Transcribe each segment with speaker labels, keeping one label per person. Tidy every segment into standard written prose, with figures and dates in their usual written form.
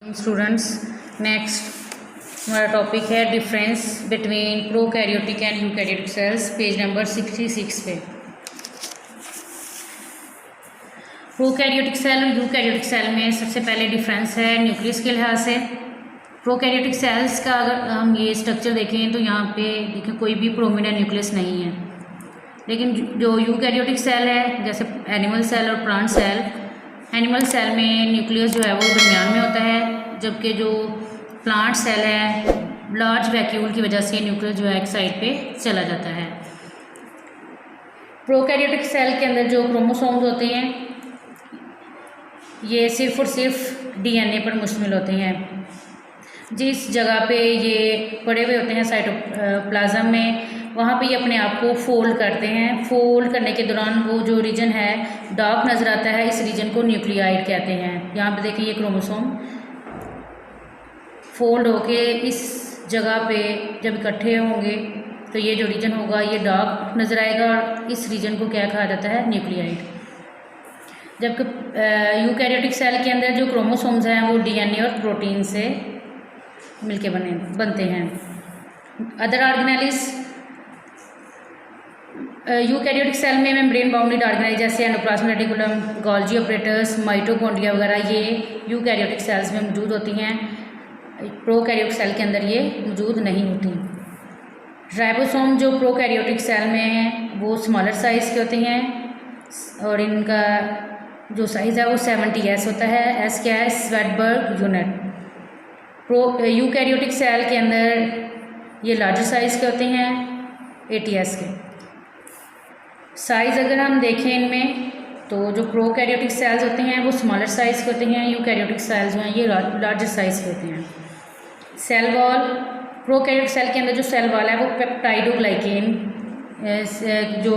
Speaker 1: Students, next हमारा topic है difference between prokaryotic and eukaryotic cells, page number 66 पे। Prokaryotic cell और eukaryotic cell में सबसे पहले डिफरेंस है न्यूक्लियस के लिहाज से। प्रोकैरियोटिक सेल्स का अगर हम ये स्ट्रक्चर देखें तो यहाँ पे देखिए कोई भी प्रोमिनेंट न्यूक्लियस नहीं है, लेकिन जो यूकैरियोटिक सेल है जैसे एनिमल सेल और प्लांट सेल, एनिमल सेल में न्यूक्लियस जो है वो दरमियान में होता है, जबकि जो प्लांट सेल है लार्ज वैक्यूल की वजह से न्यूक्लियस जो है एक साइड पे चला जाता है। प्रोकैरियोटिक सेल के अंदर जो क्रोमोसोम्स होते हैं ये सिर्फ और सिर्फ डीएनए पर मुश्तमिल होते हैं। जिस जगह पे ये पड़े हुए होते हैं साइटोप्लाज्म में, वहाँ पे ये अपने आप को फोल्ड करते हैं। फोल्ड करने के दौरान वो जो रीजन है डार्क नज़र आता है, इस रीजन को न्यूक्लियाइड कहते हैं। यहाँ पे देखिए ये क्रोमोसोम फोल्ड होके इस जगह पे जब इकट्ठे होंगे तो ये जो रीजन होगा ये डार्क नज़र आएगा, और इस रीजन को क्या कहा जाता है, न्यूक्लियाइड। जबकि यूकैरियोटिक सेल के अंदर जो क्रोमोसोम्स हैं वो डीएनए और प्रोटीन से मिलके बनते हैं। अदर ऑर्गेनेलिस, यूकैरियोटिक सेल में मेम्ब्रेन बाउंडेड ऑर्गेनेल जैसे endoplasmic reticulum, Golgi operators, mitochondria वगैरह ये यूकैरियोटिक सेल्स में मौजूद होती हैं। प्रोकैरियोटिक सेल के अंदर ये मौजूद नहीं होती। राइबोसोम जो प्रोकैरियोटिक सेल में हैं वो स्मॉलर साइज़ के होते हैं, और इनका जो साइज़ है वो 70S होता है। एस क्या है, स्वेटबर्ग यूनिट। यूकैरियोटिक सेल के अंदर ये लार्जर साइज़ के होते हैं, 80S के। साइज़ अगर हम देखें इनमें तो जो प्रोकैरियोटिक सेल्स होते हैं वो स्मॉलर साइज़ के होते हैं, यूकैरियोटिक सेल्स जो हैं ये लार्जर साइज़ के होते हैं। सेल वॉल, प्रोकैरियोटिक सेल के अंदर जो सेल वॉल है वो पेप्टाइडोग्लाइकेन जो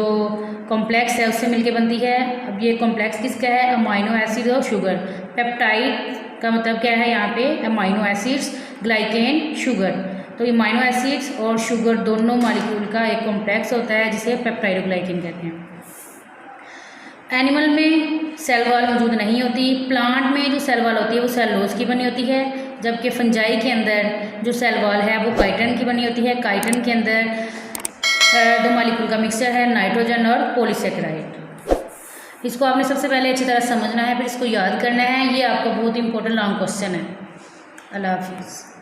Speaker 1: कॉम्प्लेक्स है उससे मिलके बनती है। अब ये कॉम्प्लेक्स किसका है, अमाइनो एसिड और शुगर। पेप्टाइड का मतलब क्या है, यहाँ पे अमाइनो एसिड्स, ग्लाइकेन, शुगर। तो अमाइनो एसिड्स और शुगर दोनों मॉलिक्यूल का एक कॉम्प्लेक्स होता है जिसे पेप्टाइडोग्लाइकेन कहते हैं। एनिमल में सेल वॉल मौजूद नहीं होती। प्लांट में जो सेल वॉल होती है वो सेलुलोज की बनी होती है, जबकि फंजाई के अंदर जो सेल वॉल है वो काइटिन की बनी होती है। काइटिन के अंदर दो मॉलिक्यूल का मिक्सचर है, नाइट्रोजन और पॉलीसेकेराइड। इसको आपने सबसे पहले अच्छी तरह समझना है, फिर इसको याद करना है। ये आपका बहुत इंपॉर्टेंट लॉन्ग क्वेश्चन है। अल्लाह हाफिज़।